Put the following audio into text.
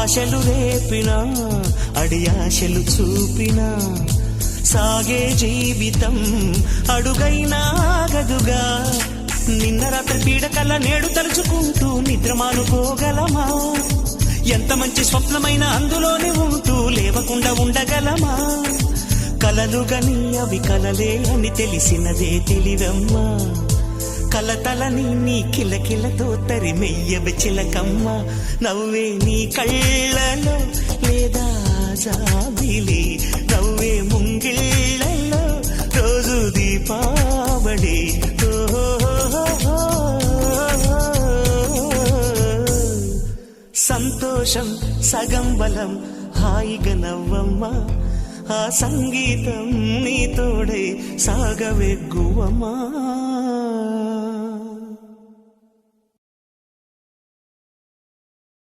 ఆశలు రేపినా అడియాశలు చూపినా సాగే జీవితం అడుగైనా ఆగదుగా. నిన్న రాత్రి పీడకల నేడు తలుచుకుంటూ నిద్రమానుకోగలమా? ఎంత మంచి స్వప్నమైన అందులోనే ఉంటూ లేవకుండా ఉండగలమా? కలలుగని అవి కలలే అని తెలిసినదే తెలివమ్మా. కలతలని నీ కిలకిలతో తరిమెయ్యవి చిలకమ్మ. నవ్వే నీ కళ్ళలో లేదా జాబిలి, నవ్వే ముంగిళ్ళలో రోజు దీపావళి. సంతోషం సగం బలం, హాయిగా నవ్వమ్మా. ఆ సంగీతం నీ తోడై సాగవెగ్గువమ్మా.